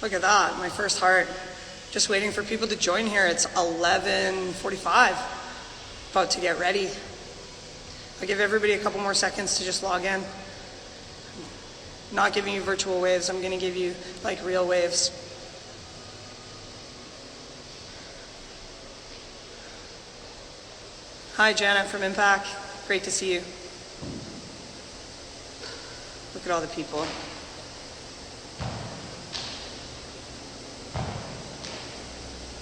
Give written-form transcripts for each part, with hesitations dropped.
Look at that, my first heart. Just waiting for people to join here. It's 11:45. About to get ready. I'll give everybody a couple more seconds to just log in. Not giving you virtual waves, I'm gonna give you like real waves. Hi Janet from Impact, great to see you. Look at all the people.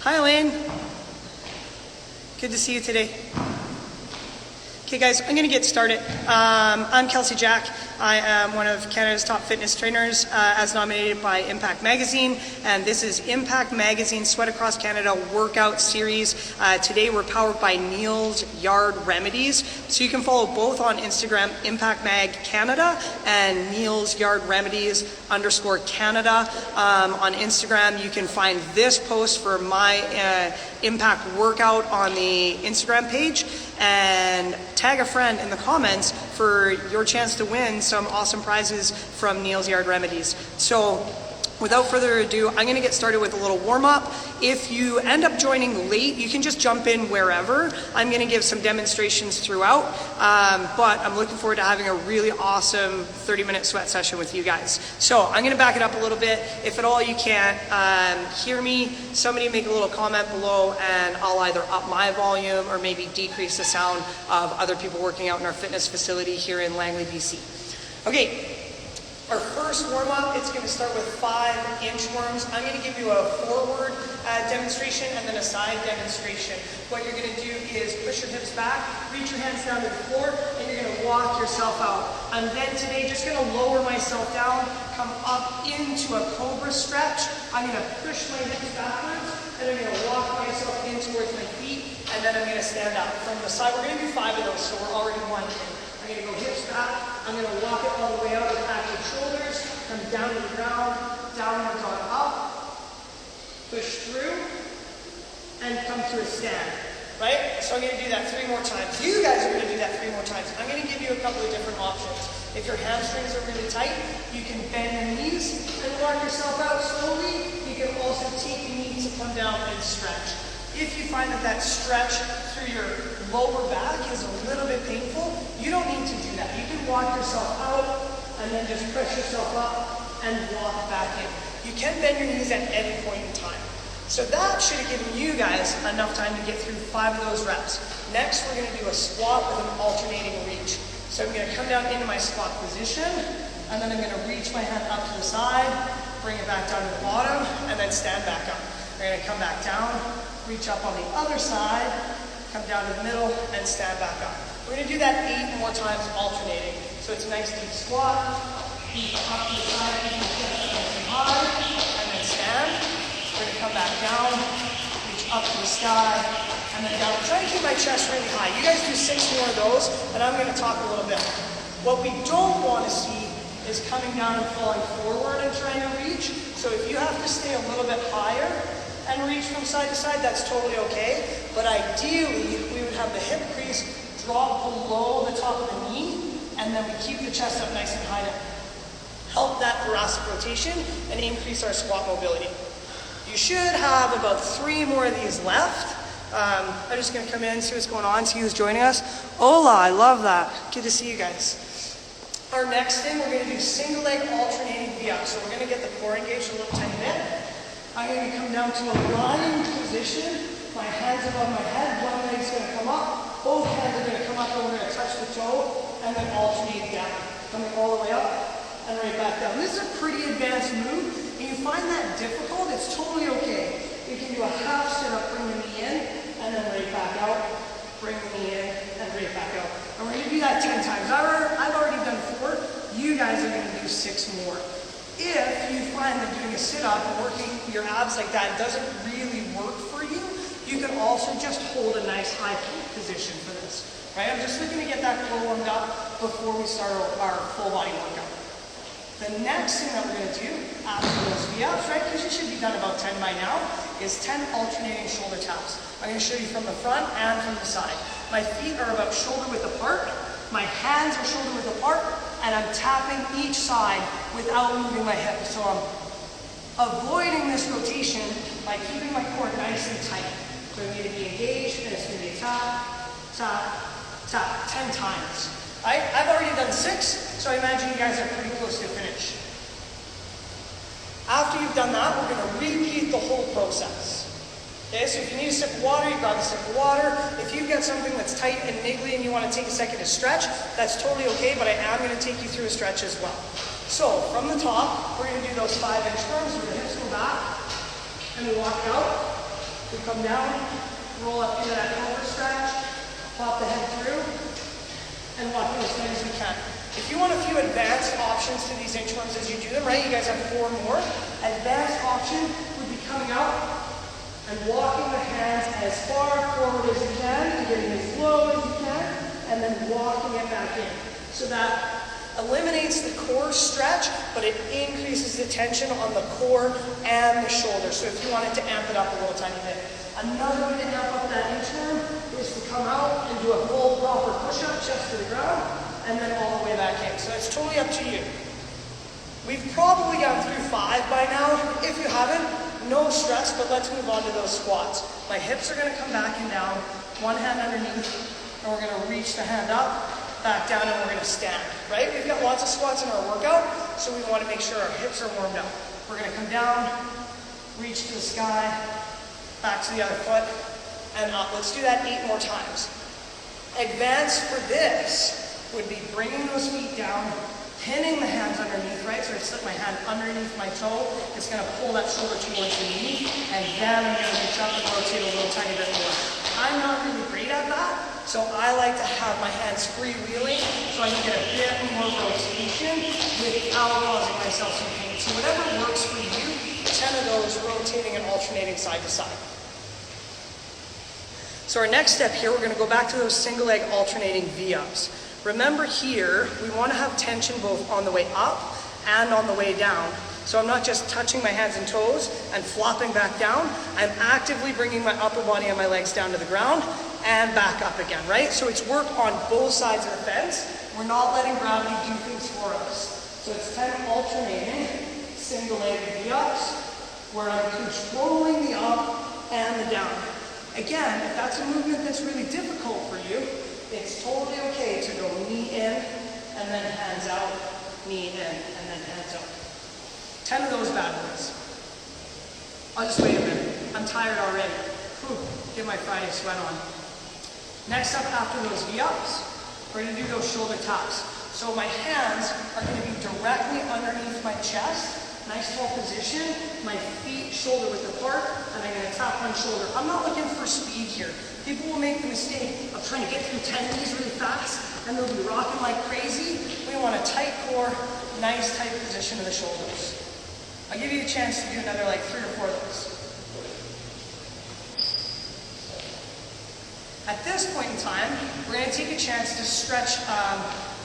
Hi Elaine, good to see you today. Okay guys, I'm gonna get started. I'm Kelsey Jack. I am one of Canada's top fitness trainers as nominated by Impact Magazine, and this is Impact Magazine Sweat Across Canada workout series. Today we're powered by Neil's Yard Remedies, so you can follow both on Instagram, Impact Mag Canada and Neil's Yard Remedies _Canada. On Instagram you can find this post for my Impact workout on the Instagram page, and tag a friend in the comments for your chance to win some awesome prizes from Neil's Yard Remedies. So without further ado, I'm gonna get started with a little warm-up. If you end up joining late, you can just jump in wherever. I'm gonna give some demonstrations throughout, but I'm looking forward to having a really awesome 30-minute sweat session with you guys. So I'm gonna back it up a little bit. If at all you can't hear me, somebody make a little comment below and I'll either up my volume or maybe decrease the sound of other people working out in our fitness facility here in Langley, BC. Okay. Our first warm-up, it's going to start with 5 inchworms. I'm going to give you a forward demonstration and then a side demonstration. What you're going to do is push your hips back, reach your hands down to the floor, and you're going to walk yourself out. I'm then today just going to lower myself down, come up into a cobra stretch. I'm going to push my hips backwards, and I'm going to walk myself in towards my feet, and then I'm going to stand up. From the side, we're going to do 5 of those, so we're already 1 in. I'm going to go hips back, I'm going to walk it all the way out with active shoulders, come down to the ground, downward dog up, push through, and come to a stand, right? So I'm going to do that 3 more times. You guys are going to do that 3 more times. I'm going to give you a couple of different options. If your hamstrings are really tight, you can bend your knees and walk yourself out slowly. You can also take the knee to come down and stretch. If you find that that stretch through your lower back is a little bit painful, you don't need to do that. You can walk yourself out and then just press yourself up and walk back in. You can bend your knees at any point in time. So that should have given you guys enough time to get through 5 of those reps. Next, we're going to do a squat with an alternating reach. So I'm going to come down into my squat position, and then I'm going to reach my hand up to the side, bring it back down to the bottom, and then stand back up. We're going to come back down, reach up on the other side, come down to the middle, and stand back up. We're going to do that 8 more times alternating. So it's a nice deep squat, feet up to the side, keep your chest nice and high, and then stand. We're going to come back down, reach up to the sky, and then down. I'm trying to keep my chest really high. You guys do 6 more of those, and I'm going to talk a little bit. What we don't want to see is coming down and falling forward and trying to reach. So if you have to stay a little bit higher and reach from side to side, that's totally okay. But ideally, we would have the hip crease drop below the top of the knee, and then we keep the chest up nice and high to help that thoracic rotation and increase our squat mobility. You should have about 3 more of these left. I'm just gonna come in, see what's going on, see who's joining us. Hola, I love that. Good to see you guys. Our next thing, we're gonna do single leg alternating V-up. So we're gonna get the core engaged a little tiny bit. I'm going to come down to a lying position. My hands above my head, one leg's going to come up. Both hands are going to come up and we're going to touch the toe and then alternate down. Coming all the way up and right back down. This is a pretty advanced move. And you find that difficult, it's totally okay. You can do a half sit-up, bring the knee in, and then right back out. Bring the knee in and right back out. And we're going to do that 10 times. I've already done 4. You guys are going to do 6 more. If you find that doing a sit-up and working your abs like that doesn't really work for you, you can also just hold a nice high plank position for this, right? I'm just looking to get that core warmed up before we start our full body workout. The next thing that we're going to do after those V-ups, right, because you should be done about 10 by now, is 10 alternating shoulder taps. I'm going to show you from the front and from the side. My feet are about shoulder width apart. My hands are shoulder width apart, and I'm tapping each side without moving my hip. So I'm avoiding this rotation by keeping my core nice and tight. So I'm going to be engaged, and it's going to be tap, tap, tap, 10 times. I've already done 6, so I imagine you guys are pretty close to finish. After you've done that, we're going to repeat the whole process. Okay, so if you need a sip of water, you grab a sip of water. If you've got something that's tight and niggly and you want to take a second to stretch, that's totally okay, but I am going to take you through a stretch as well. So, from the top, we're going to do those 5 inchworms where the hips go back, and we walk out. We come down, roll up into that over stretch, pop the head through, and walk in as tight as we can. If you want a few advanced options to these inchworms as you do them, right, you guys have 4 more. Advanced option would be coming out and walking the hands as far forward as you can, getting as low as you can, and then walking it back in. So that eliminates the core stretch, but it increases the tension on the core and the shoulder. So if you wanted to amp it up a little tiny bit. Another way to amp up that inchworm is to come out and do a full proper push-up, chest to the ground, and then all the way back in. So it's totally up to you. We've probably gone through 5 by now. If you haven't, no stress, but let's move on to those squats. My hips are going to come back and down, one hand underneath, and we're going to reach the hand up, back down, and we're going to stand, right? We've got lots of squats in our workout, so we want to make sure our hips are warmed up. We're going to come down, reach to the sky, back to the other foot, and up. Let's do that 8 more times. Advanced for this would be bringing those feet down, pinning the hands underneath, right? So I slip my hand underneath my toe. It's going to pull that shoulder towards the knee, and then I'm going to reach up and rotate a little tiny bit more. I'm not really great at that, so I like to have my hands freewheeling so I can get a bit more rotation without causing myself some pain. So whatever works for you, 10 of those rotating and alternating side to side. So our next step here, we're going to go back to those single leg alternating V-ups. Remember here, we want to have tension both on the way up and on the way down. So I'm not just touching my hands and toes and flopping back down. I'm actively bringing my upper body and my legs down to the ground and back up again, right? So it's work on both sides of the fence. We're not letting gravity do things for us. So it's 10 alternating single leg V-ups where I'm controlling the up and the down. Again, if that's a movement that's really difficult for you, it's totally okay to go knee in and then hands out, knee in and then hands out. 10 of those bad boys. I'll just wait a minute. I'm tired already. Whew, get my Friday sweat on. Next up after those V-ups, we're going to do those shoulder taps. So my hands are going to be directly underneath my chest. Nice tall position, my feet shoulder width apart, and I'm going to tap one shoulder. I'm not looking for speed here. People will make the mistake of trying to get through 10 of these really fast, and they'll be rocking like crazy. We want a tight core, nice tight position of the shoulders. I'll give you a chance to do another like 3 or 4 of those. At this point in time, we're going to take a chance to stretch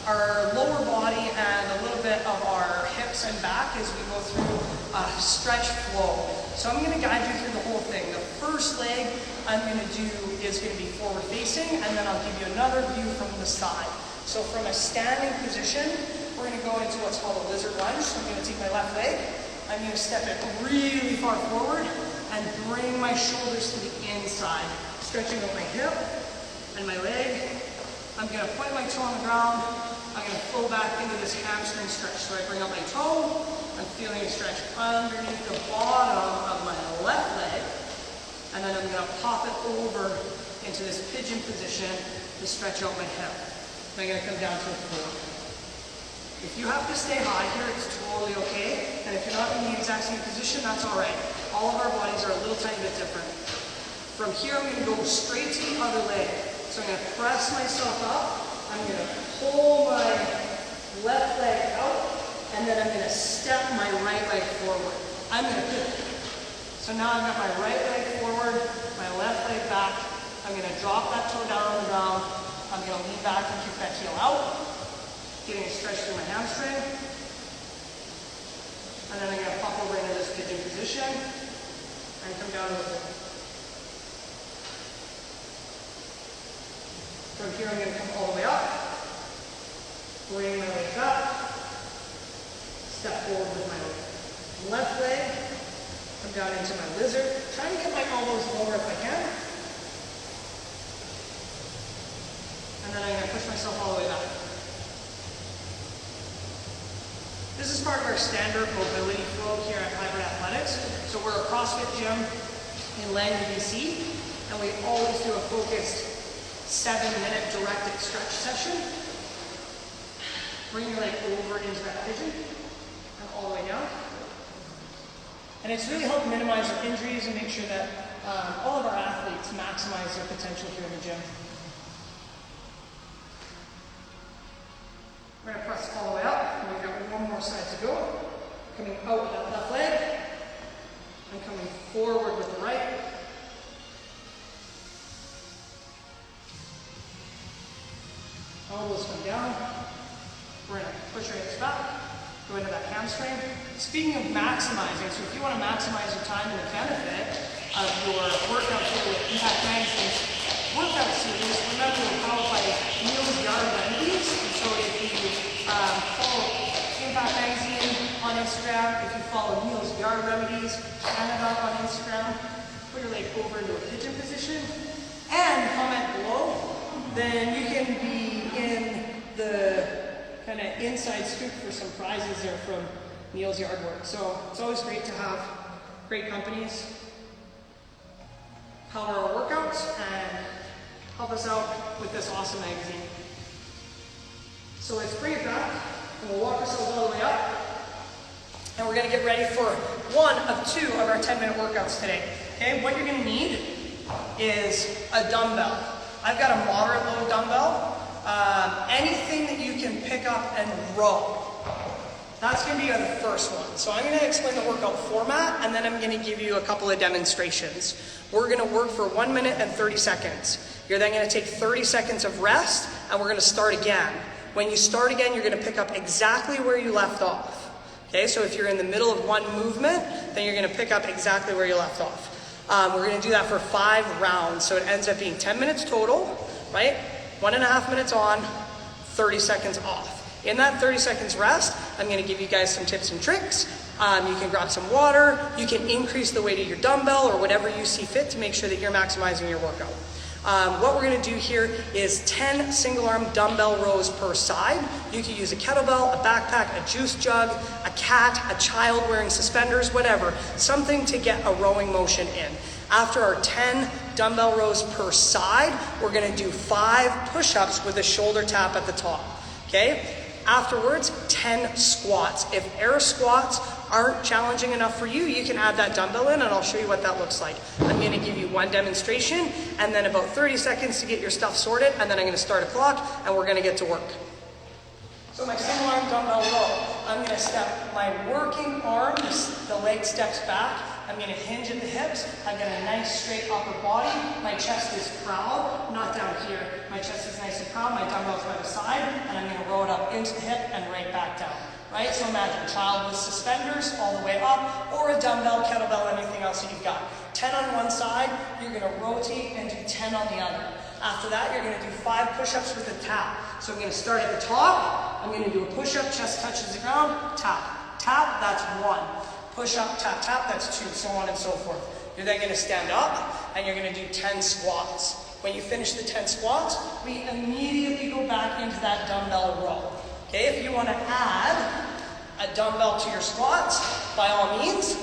our lower body and a little bit of our hips and back as we go through a stretch flow. So I'm going to guide you through the whole thing. The first leg I'm going to do is going to be forward facing, and then I'll give you another view from the side. So from a standing position, we're going to go into what's called a lizard lunge. So I'm going to take my left leg, I'm going to step it really far forward and bring my shoulders to the inside, stretching out my hip and my leg. I'm going to point my toe on the ground. I'm going to flow back into this hamstring stretch. So I bring up my toe. I'm feeling a stretch underneath the bottom of my left leg. And then I'm going to pop it over into this pigeon position to stretch out my hip. And I'm going to come down to the floor. If you have to stay high here, it's totally okay. And if you're not in the exact same position, that's all right. All of our bodies are a little tiny bit different. From here, I'm going to go straight to the other leg. So I'm going to press myself up, I'm going to pull my left leg out, and then I'm going to step my right leg forward. I'm going to pivot. So now I've got my right leg forward, my left leg back. I'm going to drop that toe down on the ground. I'm going to lean back and kick that heel out, getting a stretch through my hamstring. And then I'm going to pop over into this pigeon position and come down with it. From here, I'm going to come all the way up, bring my legs up, step forward with my left leg, Come down into my lizard. Try and get my elbows lower if I can. And then I'm going to push myself all the way back. This is part of our standard mobility flow here at Hybrid Athletics. So we're a CrossFit gym in Langdon, BC, and we always do a focused 7-minute directed stretch session. Bring your leg over into that pigeon and all the way down. And it's really helped minimize our injuries and make sure that all of our athletes maximize their potential here in the gym. We're going to press all the way up, and we've got one more side to go. Coming out with that left leg, and coming forward with the right. Elbows come down. We're going to push our hips back, go into that hamstring. Speaking of maximizing, so if you want to maximize your time and the benefit of your workout here with Impact Magazine's workout series, remember we're powered by Neil's Yard Remedies. And so if you follow Impact Magazine on Instagram, if you follow Neil's Yard Remedies Canada on Instagram, put your leg over into a pigeon position, and comment below, then you can be in the kind of inside scoop for some prizes there from Neil's Yard Work. So it's always great to have great companies power our workouts and help us out with this awesome magazine. So let's bring it back and we'll walk ourselves all the way up. And we're going to get ready for one of two of our 10-minute workouts today. Okay, what you're going to need is a dumbbell. I've got a moderate load dumbbell. Anything that you can pick up and row. That's going to be the first one. So I'm going to explain the workout format, and then I'm going to give you a couple of demonstrations. We're going to work for 1 minute and 30 seconds. You're then going to take 30 seconds of rest, and we're going to start again. When you start again, you're going to pick up exactly where you left off. Okay, so if you're in the middle of one movement, then you're going to pick up exactly where you left off. We're going to do that for 5 rounds, so it ends up being 10 minutes total, right? 1.5 minutes on, 30 seconds off. In that 30 seconds rest, I'm going to give you guys some tips and tricks. You can grab some water, you can increase the weight of your dumbbell or whatever you see fit to make sure that you're maximizing your workout. What we're going to do here is 10 single arm dumbbell rows per side. You can use a kettlebell, a backpack, a juice jug, a cat, a child wearing suspenders, whatever. Something to get a rowing motion in. After our 10 dumbbell rows per side, we're going to do 5 push-ups with a shoulder tap at the top. Okay? Afterwards, 10 squats. If air squats aren't challenging enough for you, you can add that dumbbell in and I'll show you what that looks like. I'm going to give you one demonstration and then about 30 seconds to get your stuff sorted, and then I'm going to start a clock and we're going to get to work. So my single arm dumbbell row, I'm going to step my working arm, the leg steps back. I'm going to hinge at the hips. I've got a nice straight upper body. My chest is proud, not down here. My chest is nice and proud. My dumbbell's by the side, and I'm going to roll it up into the hip and right back down. Right? So imagine child with suspenders all the way up, or a dumbbell, kettlebell, anything else that you've got. 10 on one side, you're going to rotate and do 10 on the other. After that, you're going to do 5 push-ups with a tap. So I'm going to start at the top. I'm going to do a push-up, chest touches the ground, tap. Tap, that's 1. Push up, tap, tap, that's 2, so on and so forth. You're then going to stand up and you're going to do 10 squats. When you finish the 10 squats, we immediately go back into that dumbbell row. Okay, if you want to add a dumbbell to your squats, by all means.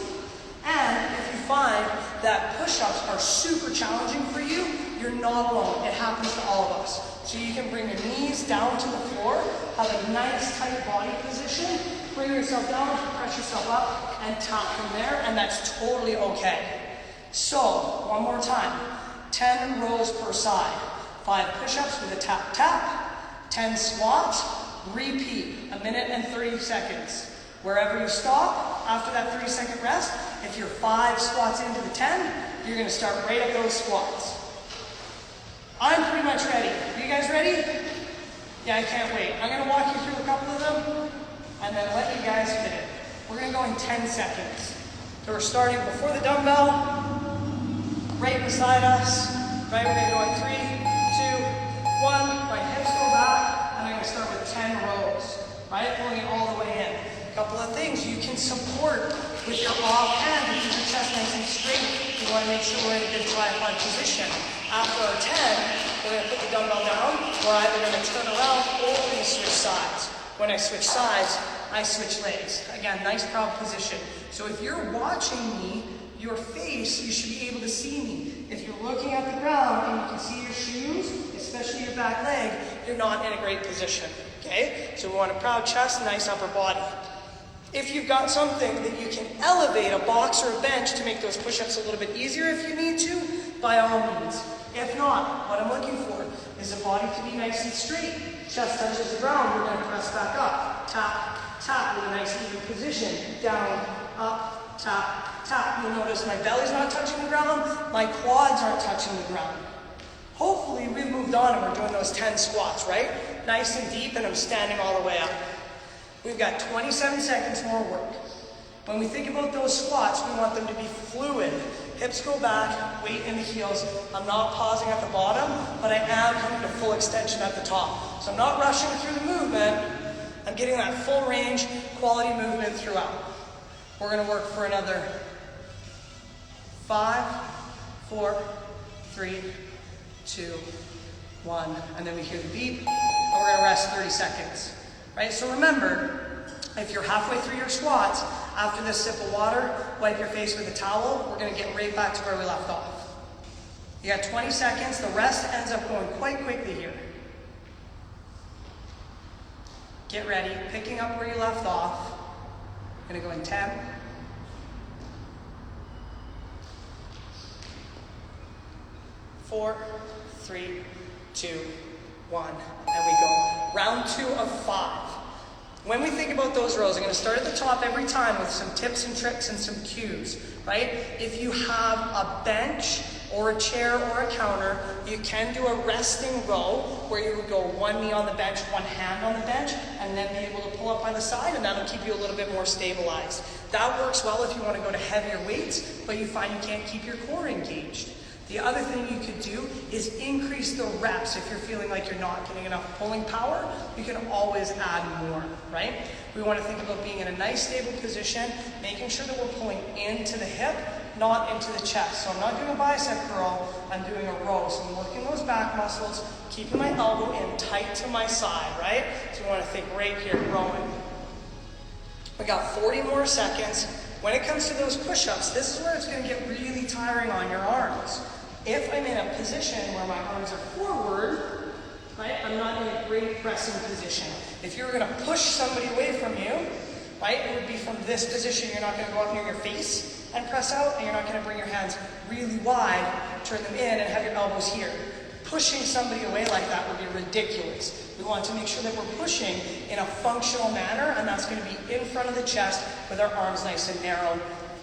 And if you find that push-ups are super challenging for you, you're not alone. It happens to all of us. So you can bring your knees down to the floor, have a nice tight body position, bring yourself down, press yourself up, and tap from there, and that's totally okay. So, one more time. 10 rows per side. 5 push-ups with a tap, tap. 10 squats. Repeat. 1 minute and 30 seconds. Wherever you stop, after that 30-second rest, if you're 5 squats into the 10, you're going to start right at those squats. I'm pretty much ready. Are you guys ready? Yeah, I can't wait. I'm going to walk you through a couple of them and then let you guys hit it. We're going to go in 10 seconds. So we're starting before the dumbbell, right beside us. Right, we're going to go in 3, 2, 1. My hips go back, and I'm going to start with 10 rows. Right, pulling it all the way in. A couple of things. You can support With your off hand, to keep your chest nice and straight, you want to make sure we're in a good tripod position. After our 10, we're going to put the dumbbell down. We're either going to turn around or we're going to switch sides. When I switch sides, I switch legs. Again, nice proud position. So if you're watching me, your face, you should be able to see me. If you're looking at the ground and you can see your shoes, especially your back leg, you're not in a great position, okay? So we want a proud chest, nice upper body. If you've got something that you can elevate, a box or a bench, to make those push-ups a little bit easier if you need to, by all means. If not, what I'm looking for is the body to be nice and straight. Chest touches the ground, we're going to press back up. Tap, tap, with a nice even position. Down, up, tap, tap. You'll notice my belly's not touching the ground, my quads aren't touching the ground. Hopefully we've moved on and we're doing those 10 squats, right? Nice and deep, and I'm standing all the way up. We've got 27 seconds more work. When we think about those squats, we want them to be fluid. Hips go back, weight in the heels. I'm not pausing at the bottom, but I am coming to full extension at the top. So I'm not rushing through the movement. I'm getting that full range, quality movement throughout. We're going to work for another 5, 4, 3, 2, 1. And then we hear the beep, and we're going to rest 30 seconds. Right? So remember, if you're halfway through your squats, after this sip of water, wipe your face with a towel. We're going to get right back to where we left off. You got 20 seconds. The rest ends up going quite quickly here. Get ready. Picking up where you left off. I'm going to go in 10. 4, 3, 2, 1. And we go. Round 2 of 5. When we think about those rows, I'm going to start at the top every time with some tips and tricks and some cues, right? If you have a bench or a chair or a counter, you can do a resting row where you would go one knee on the bench, one hand on the bench, and then be able to pull up by the side, and that'll keep you a little bit more stabilized. That works well if you want to go to heavier weights, but you find you can't keep your core engaged. The other thing you could do is increase the reps. If you're feeling like you're not getting enough pulling power, you can always add more, right? We want to think about being in a nice stable position, making sure that we're pulling into the hip, not into the chest. So I'm not doing a bicep curl, I'm doing a row. So I'm working those back muscles, keeping my elbow in tight to my side, right? So we want to think right here, rowing. We got 40 more seconds. When it comes to those push-ups, this is where it's going to get really tiring on your arms. If I'm in a position where my arms are forward, right, I'm not in a great pressing position. If you're going to push somebody away from you, right, it would be from this position. You're not going to go up near your face and press out, and you're not going to bring your hands really wide, turn them in, and have your elbows here. Pushing somebody away like that would be ridiculous. We want to make sure that we're pushing in a functional manner, and that's going to be in front of the chest with our arms nice and narrow,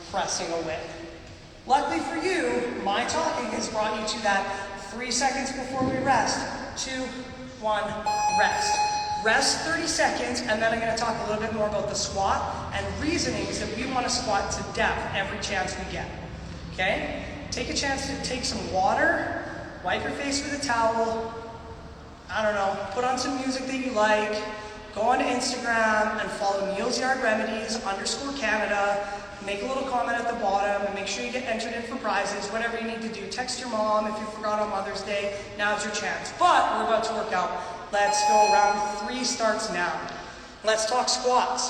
pressing away. Luckily for you, my talking has brought you to that 3 seconds before we rest. 2, 1, rest. Rest 30 seconds, and then I'm going to talk a little bit more about the squat and reasonings that we want to squat to depth every chance we get. Okay? Take a chance to take some water, wipe your face with a towel, I don't know, put on some music that you like, go on Instagram and follow Neil's Yard Remedies _Canada, make a little comment at the bottom, and make sure you get entered in for prizes, whatever you need to do. Text your mom if you forgot on Mother's Day, now's your chance. But we're about to work out. Let's go, round 3 starts now. Let's talk squats.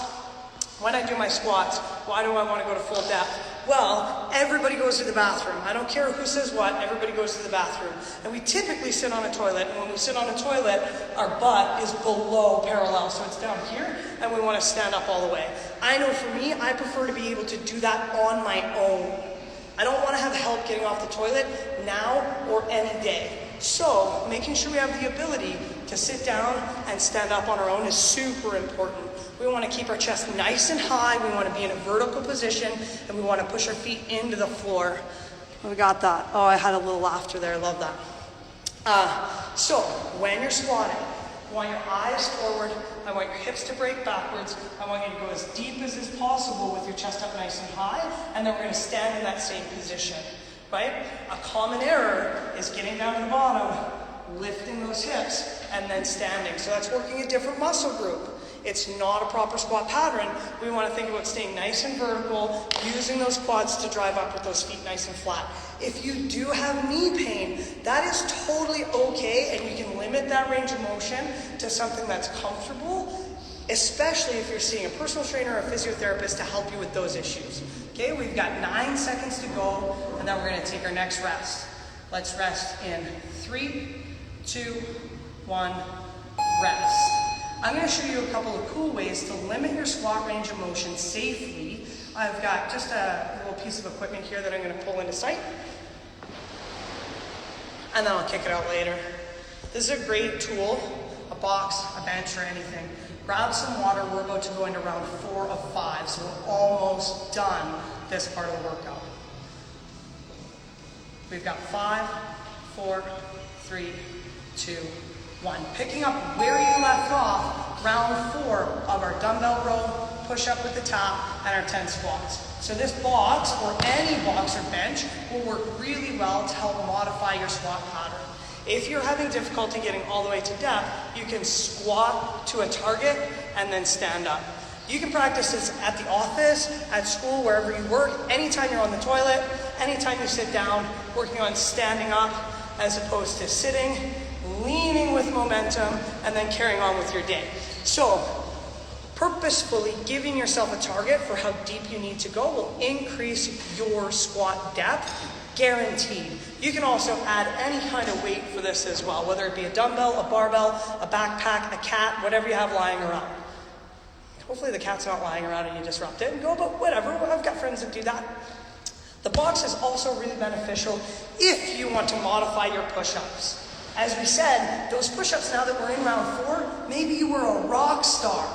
When I do my squats, why do I want to go to full depth? Well, everybody goes to the bathroom. I don't care who says what, everybody goes to the bathroom. And we typically sit on a toilet, and when we sit on a toilet, our butt is below parallel, so it's down here, and we want to stand up all the way. I know for me, I prefer to be able to do that on my own. I don't want to have help getting off the toilet now or any day. So, making sure we have the ability to sit down and stand up on our own is super important. We want to keep our chest nice and high, we want to be in a vertical position, and we want to push our feet into the floor. We got that. Oh, I had a little laughter there, I love that. So, when you're squatting, I want your eyes forward, I want your hips to break backwards, I want you to go as deep as is possible with your chest up nice and high, and then we're going to stand in that same position, right? A common error is getting down to the bottom, lifting those hips, and then standing. So that's working a different muscle group. it's not a proper squat pattern. We want to think about staying nice and vertical, using those quads to drive up with those feet nice and flat. If you do have knee pain, that is totally okay, and you can limit that range of motion to something that's comfortable, especially if you're seeing a personal trainer or a physiotherapist to help you with those issues. Okay, we've got 9 seconds to go, and then we're going to take our next rest. Let's rest in 3, 2, 1, rest. I'm going to show you a couple of cool ways to limit your squat range of motion safely. I've got just a little piece of equipment here that I'm going to pull into sight, and then I'll kick it out later. This is a great tool, a box, a bench, or anything. Grab some water. We're about to go into round 4 of 5, so we're almost done this part of the workout. We've got 5, 4, 3, 2, 1. Picking up where you left off, round 4 of our dumbbell row, push up with the tap, and our 10 squats. So this box, or any box or bench, will work really well to help modify your squat pattern. If you're having difficulty getting all the way to depth, you can squat to a target and then stand up. You can practice this at the office, at school, wherever you work, anytime you're on the toilet, anytime you sit down, working on standing up as opposed to sitting, leaning with momentum, and then carrying on with your day. So, purposefully giving yourself a target for how deep you need to go will increase your squat depth, guaranteed. You can also add any kind of weight for this as well, whether it be a dumbbell, a barbell, a backpack, a cat, whatever you have lying around. Hopefully the cat's not lying around and you disrupt it and go, but whatever, I've got friends that do that. The box is also really beneficial if you want to modify your push-ups. As we said, those push-ups, now that we're in round 4, maybe you were a rock star,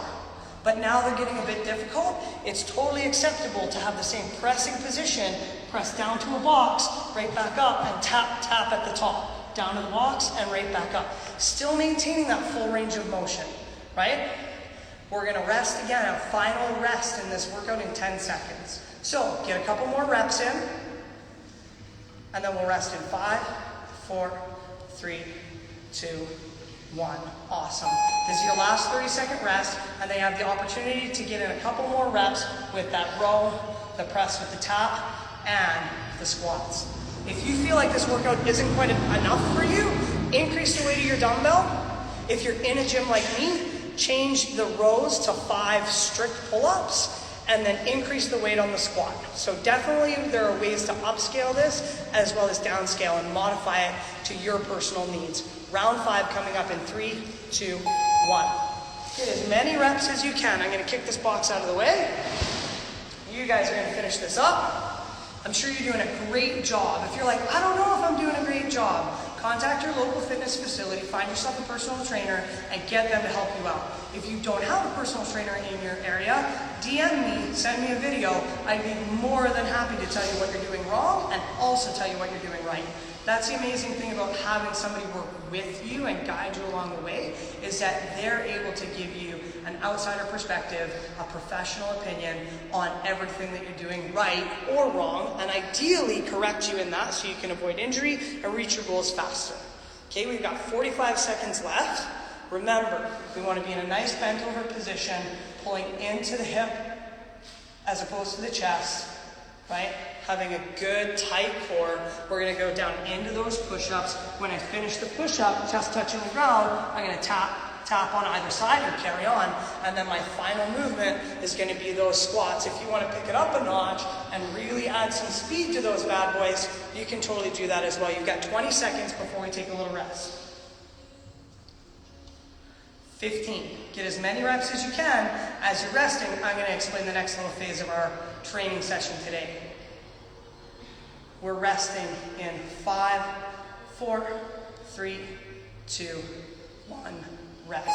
but now they're getting a bit difficult. It's totally acceptable to have the same pressing position, press down to a box, right back up, and tap, tap at the top. Down to the box, and right back up. Still maintaining that full range of motion, right? We're gonna rest again, a final rest in this workout in 10 seconds. So, get a couple more reps in, and then we'll rest in 5, 4, 3, 2, 1. Awesome. This is your last 30-second rest, and then you have the opportunity to get in a couple more reps with that row, the press with the tap, and the squats. If you feel like this workout isn't quite enough for you, increase the weight of your dumbbell. If you're in a gym like me, change the rows to 5 strict pull-ups, and then increase the weight on the squat. So definitely there are ways to upscale this as well as downscale and modify it to your personal needs. Round 5 coming up in 3, 2, 1. Get as many reps as you can. I'm gonna kick this box out of the way. You guys are gonna finish this up. I'm sure you're doing a great job. If you're like, I don't know if I'm doing a great job, contact your local fitness facility, find yourself a personal trainer, and get them to help you out. If you don't have a personal trainer in your area, DM me, send me a video. I'd be more than happy to tell you what you're doing wrong and also tell you what you're doing right. That's the amazing thing about having somebody work with you and guide you along the way, is that they're able to give you an outsider perspective, a professional opinion on everything that you're doing right or wrong, and ideally correct you in that so you can avoid injury and reach your goals faster. Okay, we've got 45 seconds left. Remember, we want to be in a nice bent over position, pulling into the hip as opposed to the chest, right? Having a good tight core. We're going to go down into those push-ups. When I finish the push-up, chest touching the ground, I'm going to tap on either side or carry on. And then my final movement is going to be those squats. If you want to pick it up a notch and really add some speed to those bad boys, you can totally do that as well. You've got 20 seconds before we take a little rest. 15. Get as many reps as you can. As you're resting, I'm going to explain the next little phase of our training session today. We're resting in 5, 4, 3, 2, 1, rest.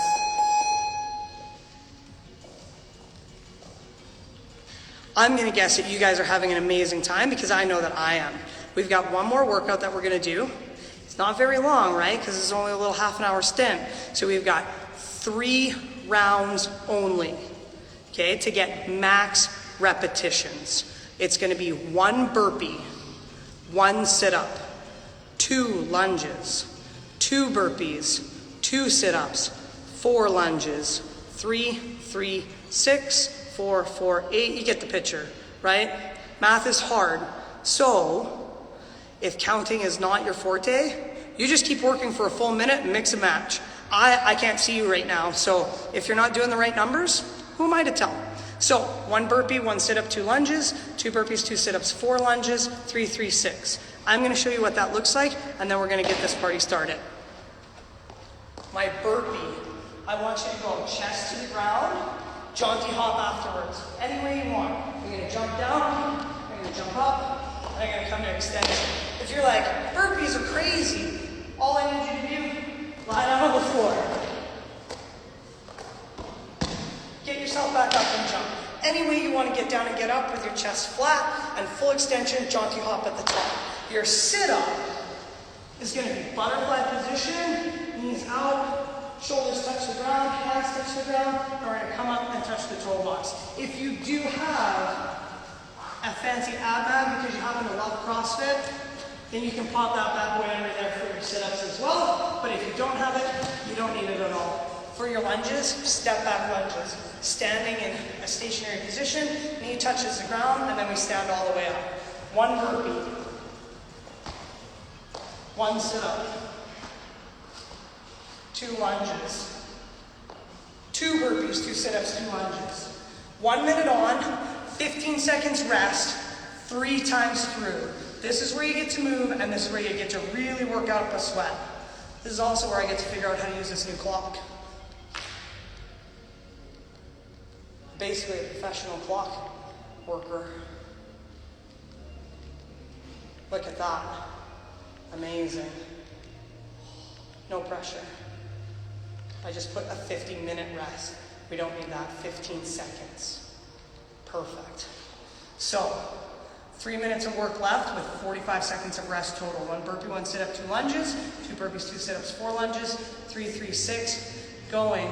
I'm going to guess that you guys are having an amazing time because I know that I am. We've got one more workout that we're going to do. It's not very long, right? Because it's only a little half an hour stint. So we've got 3 rounds only, okay, to get max repetitions. It's going to be 1 burpee, 1 sit-up, 2 lunges, 2 burpees, 2 sit-ups, 4 lunges, 3, 3, 6, 4, 4, 8. You get the picture, right? Math is hard. So if counting is not your forte, you just keep working for a full minute and mix and match. I can't see you right now, so if you're not doing the right numbers, who am I to tell? So 1 burpee, 1 sit-up, 2 lunges, 2 burpees, 2 sit-ups, 4 lunges, 3, 3, 6. I'm gonna show you what that looks like, and then we're gonna get this party started. My burpee, I want you to go chest to the ground, jaunty hop afterwards, any way you want. You're gonna jump down, you're gonna jump up, and you're gonna come to extension. If you're like, burpees are crazy, all I need you to do, lie down on the floor. Get yourself back up and jump. Any way you want to get down and get up with your chest flat and full extension, jaunty hop at the top. Your sit-up is going to be butterfly position, knees out, shoulders touch the ground, hands touch the ground, and we're going to come up and touch the toe box. If you do have a fancy ab mat because you happen to love CrossFit, then you can pop that bad boy under there for your sit-ups as well. But if you don't have it, you don't need it at all. For your lunges, step back lunges. Standing in a stationary position, knee touches the ground, and then we stand all the way up. 1 burpee. 1 sit-up. 2 lunges. 2 burpees, 2 sit-ups, 2 lunges. 1 minute on, 15 seconds rest, 3 times through. This is where you get to move, and this is where you get to really work out a sweat. This is also where I get to figure out how to use this new clock. Basically a professional clock worker. Look at that. Amazing. No pressure. I just put a 50-minute rest. We don't need that. 15 seconds. Perfect. So, 3 minutes of work left with 45 seconds of rest total. 1 burpee, 1 sit-up, 2 lunges, 2 burpees, 2 sit-ups, 4 lunges, 3, 3, 6. Going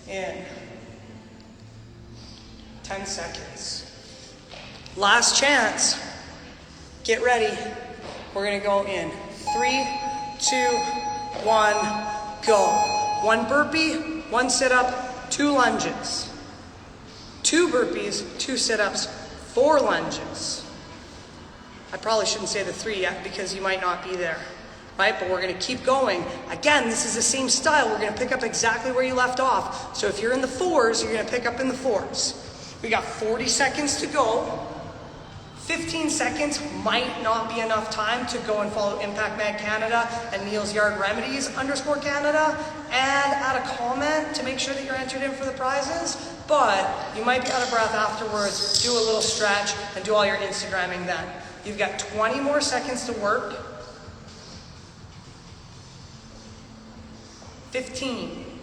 in 10 seconds. Last chance. Get ready. We're gonna go in 3, 2, 1, go. 1 burpee, 1 sit-up, 2 lunges. 2 burpees, 2 sit-ups, 4 lunges. I probably shouldn't say the 3 yet because you might not be there, right? But we're gonna keep going. Again, this is the same style. We're gonna pick up exactly where you left off. So if you're in the 4s, you're gonna pick up in the 4s. We got 40 seconds to go. 15 seconds might not be enough time to go and follow Impact Mag Canada and Neil's Yard Remedies _Canada and add a comment to make sure that you're entered in for the prizes. But you might be out of breath afterwards. Do a little stretch and do all your Instagramming then. You've got 20 more seconds to work. 15.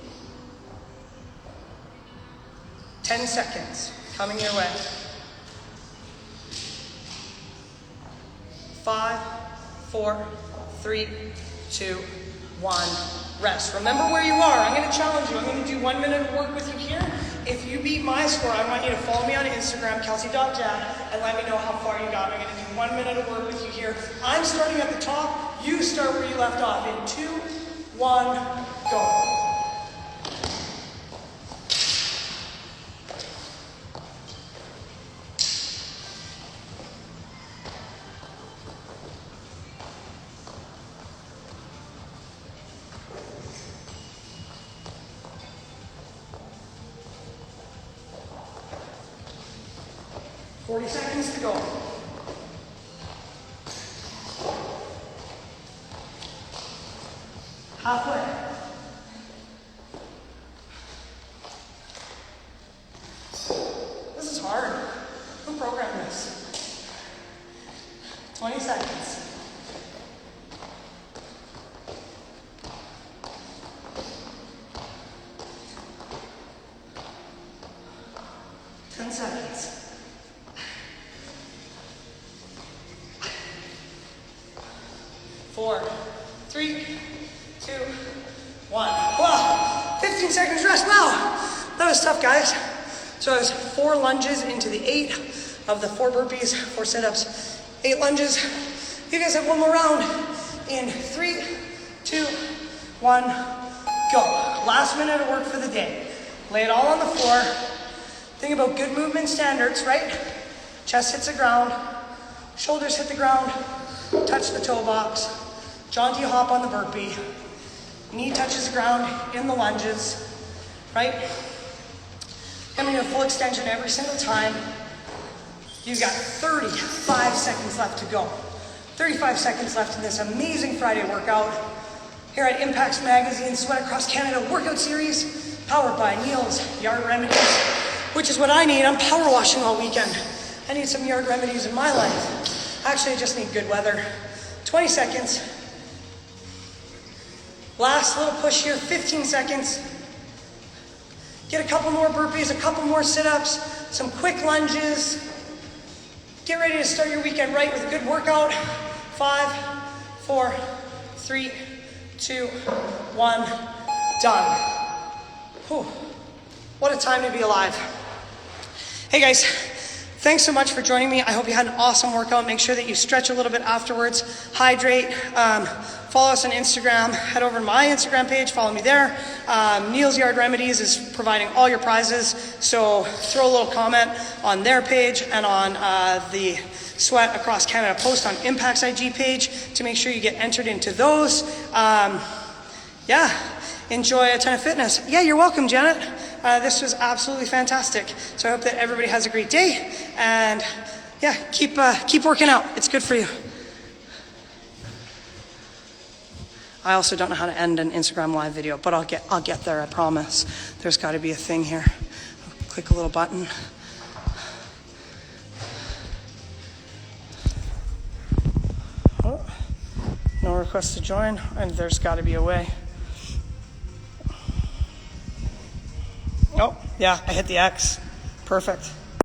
10 seconds coming your way. 5, 4, 3, 2, 1. Rest. Remember where you are. I'm going to challenge you. I'm going to do 1 minute of work with you here. If you beat my score, I want you to follow me on Instagram, kelsey.jack, and let me know how far you got. I'm going to do 1 minute of work with you here. I'm starting at the top. You start where you left off. In 2, 1, go. Seconds to go. Halfway. This is hard. Who programmed this? 20 seconds. Seconds. 4, 3, 2, 1. Wow, 15 seconds rest. Wow, that was tough, guys. So it was 4 lunges into the 8 of the 4 burpees, 4 sit-ups, 8 lunges. You guys have 1 more round in 3, 2, 1, go. Last minute of work for the day. Lay it all on the floor. Think about good movement standards, right? Chest hits the ground, shoulders hit the ground, touch the toe box, jaunty hop on the burpee, knee touches the ground in the lunges, right? Coming to a full extension every single time. You've got 35 seconds left to go. 35 seconds left in this amazing Friday workout here at Impacts Magazine Sweat Across Canada workout series, powered by Neil's Yard Remedies, which is what I need. I'm power washing all weekend. I need some yard remedies in my life. Actually, I just need good weather. 20 seconds. Last little push here, 15 seconds. Get a couple more burpees, a couple more sit-ups, some quick lunges. Get ready to start your weekend right with a good workout. 5, 4, 3, 2, 1, done. Whew. What a time to be alive. Hey guys, thanks so much for joining me. I hope you had an awesome workout. Make sure that you stretch a little bit afterwards, hydrate. Follow us on Instagram. Head over to my Instagram page, follow me there. Neil's Yard Remedies is providing all your prizes, so throw a little comment on their page and on the Sweat Across Canada post on Impact's IG page to make sure you get entered into those. Yeah, enjoy a ton of fitness. Yeah, you're welcome, Janet. This was absolutely fantastic. So I hope that everybody has a great day, and yeah, keep working out. It's good for you. I also don't know how to end an Instagram live video, but I'll get there, I promise. There's got to be a thing here. Click a little button. Oh, no request to join, and there's got to be a way. Oh, yeah, I hit the X. Perfect.